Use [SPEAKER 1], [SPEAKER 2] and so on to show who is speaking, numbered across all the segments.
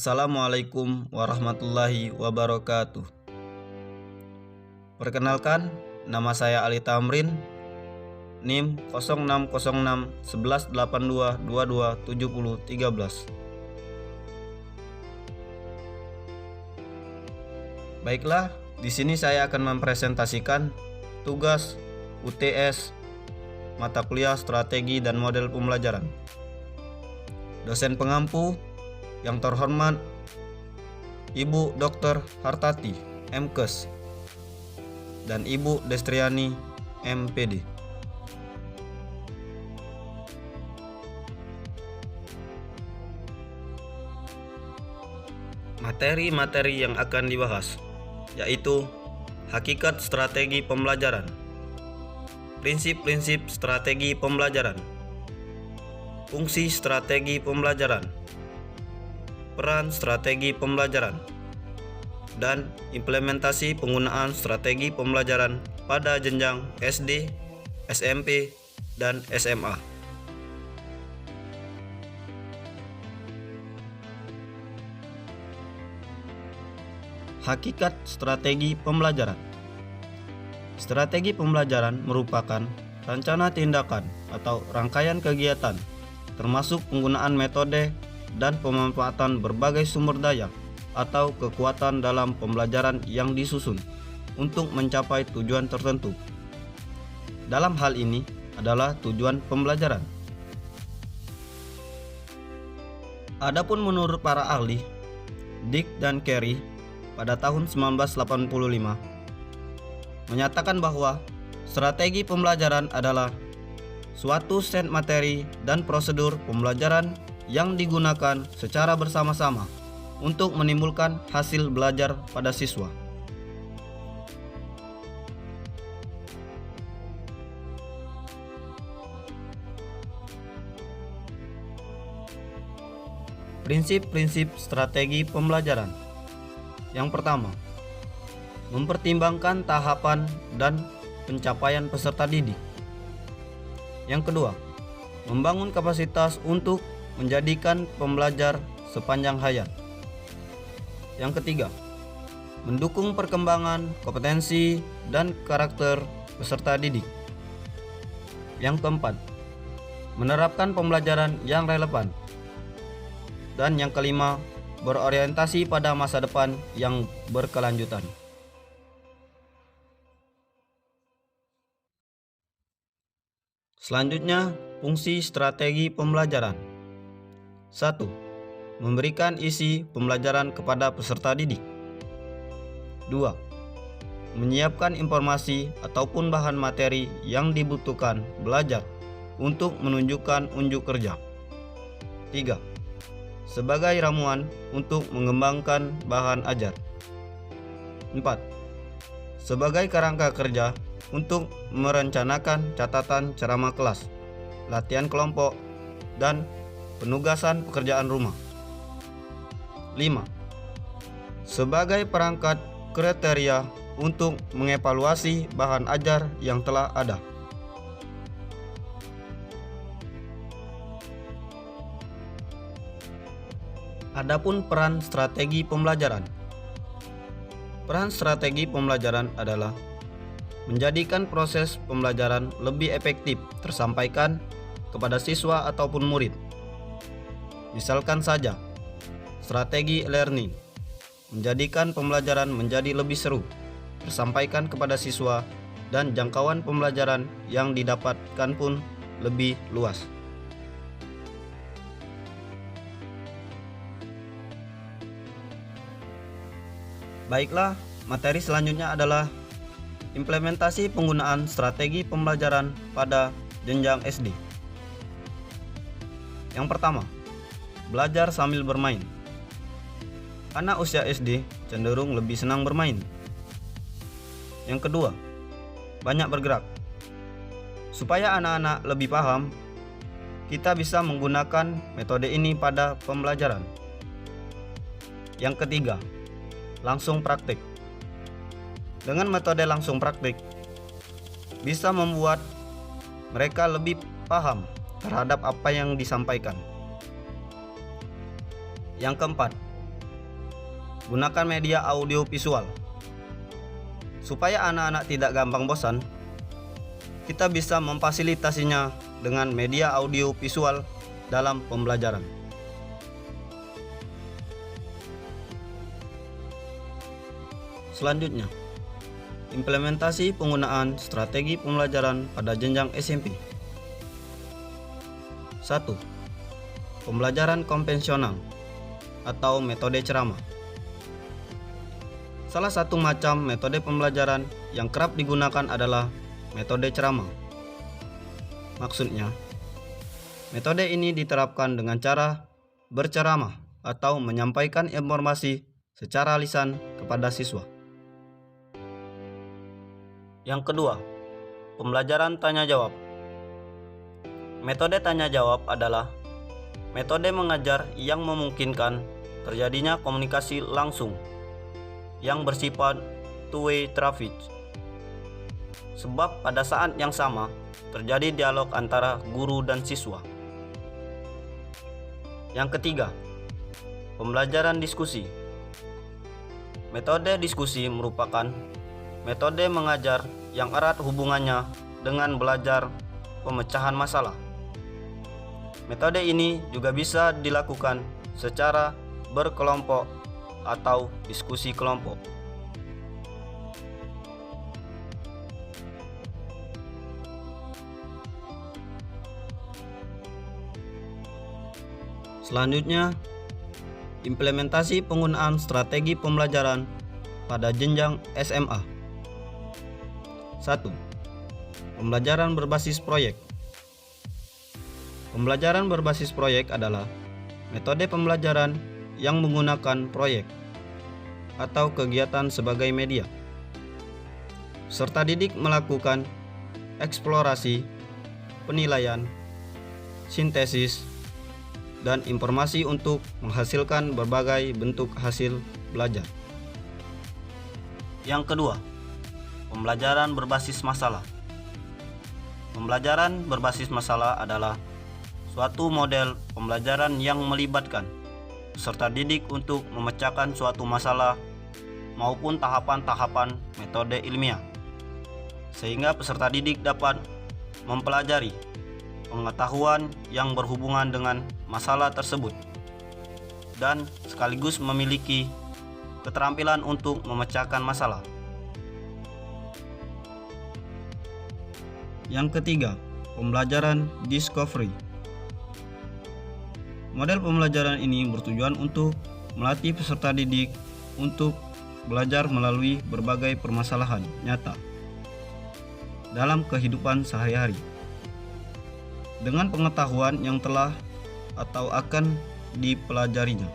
[SPEAKER 1] Assalamualaikum warahmatullahi wabarakatuh. Perkenalkan, nama saya Ali Tamrin, NIM 0606 1182 22 70 13. Baiklah, di sini saya akan mempresentasikan tugas UTS mata kuliah strategi dan model pembelajaran. Dosen pengampu yang terhormat Ibu Dr. Hartati, MKes, dan Ibu Destriani, MPD. Materi-materi yang akan dibahas yaitu hakikat strategi pembelajaran, prinsip-prinsip strategi pembelajaran, fungsi strategi pembelajaran, peran strategi pembelajaran, dan implementasi penggunaan strategi pembelajaran pada jenjang SD, SMP, dan SMA. Hakikat strategi pembelajaran. Strategi pembelajaran merupakan rencana tindakan atau rangkaian kegiatan, termasuk penggunaan metode dan pemanfaatan berbagai sumber daya atau kekuatan dalam pembelajaran yang disusun untuk mencapai tujuan tertentu. Dalam hal ini adalah tujuan pembelajaran. Adapun menurut para ahli, Dick dan Carey pada tahun 1985 menyatakan bahwa strategi pembelajaran adalah suatu set materi dan prosedur pembelajaran yang digunakan secara bersama-sama untuk menimbulkan hasil belajar pada siswa. Prinsip-prinsip strategi pembelajaran. Yang pertama, mempertimbangkan tahapan dan pencapaian peserta didik. Yang kedua, membangun kapasitas untuk menjadikan pembelajar sepanjang hayat. Yang ketiga, mendukung perkembangan kompetensi dan karakter peserta didik. Yang keempat, menerapkan pembelajaran yang relevan. Dan yang kelima, berorientasi pada masa depan yang berkelanjutan. Selanjutnya, fungsi strategi pembelajaran. 1. Memberikan isi pembelajaran kepada peserta didik. 2. Menyiapkan informasi ataupun bahan materi yang dibutuhkan belajar untuk menunjukkan unjuk kerja. 3. Sebagai ramuan untuk mengembangkan bahan ajar. 4. Sebagai kerangka kerja untuk merencanakan catatan ceramah kelas, latihan kelompok, dan penugasan pekerjaan rumah. 5. Sebagai perangkat kriteria untuk mengevaluasi bahan ajar yang telah ada. Adapun peran strategi pembelajaran. Peran strategi pembelajaran adalah menjadikan proses pembelajaran lebih efektif tersampaikan kepada siswa ataupun murid. Misalkan saja, strategi learning menjadikan pembelajaran menjadi lebih seru, tersampaikan kepada siswa, dan jangkauan pembelajaran yang didapatkan pun lebih luas. Baiklah, materi selanjutnya adalah implementasi penggunaan strategi pembelajaran pada jenjang SD. Yang pertama, belajar sambil bermain. Anak usia SD cenderung lebih senang bermain. Yang kedua, banyak bergerak. Supaya anak-anak lebih paham, kita bisa menggunakan metode ini pada pembelajaran. Yang ketiga, langsung praktik. Dengan metode langsung praktik, bisa membuat mereka lebih paham terhadap apa yang disampaikan. Yang keempat, Gunakan media audio visual. Supaya anak-anak tidak gampang bosan, kita bisa memfasilitasinya dengan media audio visual dalam pembelajaran. Selanjutnya, implementasi penggunaan strategi pembelajaran pada jenjang SMP. 1. Pembelajaran konvensional atau metode ceramah. Salah satu macam metode pembelajaran yang kerap digunakan adalah metode ceramah. Maksudnya, metode ini diterapkan dengan cara berceramah atau menyampaikan informasi secara lisan kepada siswa. Yang kedua, pembelajaran tanya jawab. Metode tanya jawab adalah metode mengajar yang memungkinkan terjadinya komunikasi langsung yang bersifat two-way traffic. Sebab pada saat yang sama terjadi dialog antara guru dan siswa. Yang ketiga, pembelajaran diskusi. Metode diskusi merupakan metode mengajar yang erat hubungannya dengan belajar pemecahan masalah. Metode ini juga bisa dilakukan secara berkelompok atau diskusi kelompok. Selanjutnya, implementasi penggunaan strategi pembelajaran pada jenjang SMA. 1. Pembelajaran berbasis proyek. Pembelajaran berbasis proyek adalah metode pembelajaran yang menggunakan proyek atau kegiatan sebagai media. Peserta didik melakukan eksplorasi, penilaian, sintesis, dan informasi untuk menghasilkan berbagai bentuk hasil belajar. Yang kedua, pembelajaran berbasis masalah. Pembelajaran berbasis masalah adalah suatu model pembelajaran yang melibatkan peserta didik untuk memecahkan suatu masalah maupun tahapan-tahapan metode ilmiah, sehingga peserta didik dapat mempelajari pengetahuan yang berhubungan dengan masalah tersebut dan sekaligus memiliki keterampilan untuk memecahkan masalah. Yang ketiga, pembelajaran discovery. Model pembelajaran ini bertujuan untuk melatih peserta didik untuk belajar melalui berbagai permasalahan nyata dalam kehidupan sehari-hari dengan pengetahuan yang telah atau akan dipelajarinya.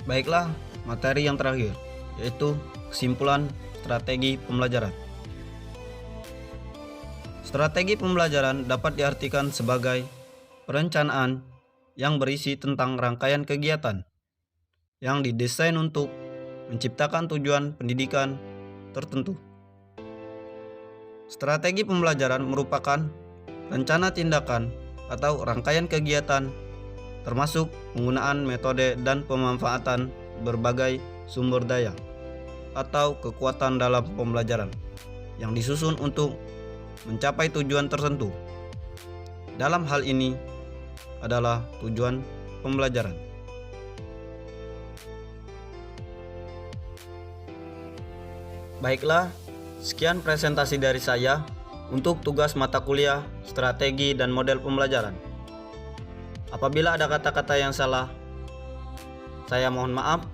[SPEAKER 1] Baiklah, materi yang terakhir, yaitu kesimpulan strategi pembelajaran. Strategi pembelajaran dapat diartikan sebagai perencanaan yang berisi tentang rangkaian kegiatan yang didesain untuk menciptakan tujuan pendidikan tertentu. Strategi pembelajaran merupakan rencana tindakan atau rangkaian kegiatan termasuk penggunaan metode dan pemanfaatan berbagai sumber daya atau kekuatan dalam pembelajaran yang disusun untuk mencapai tujuan tertentu. Dalam hal ini adalah tujuan pembelajaran. Baiklah, sekian presentasi dari saya untuk tugas mata kuliah, strategi dan model pembelajaran. Apabila ada kata-kata yang salah, saya mohon maaf.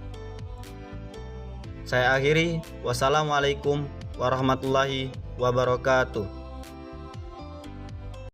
[SPEAKER 1] Saya akhiri. Wassalamualaikum warahmatullahi wabarakatuh.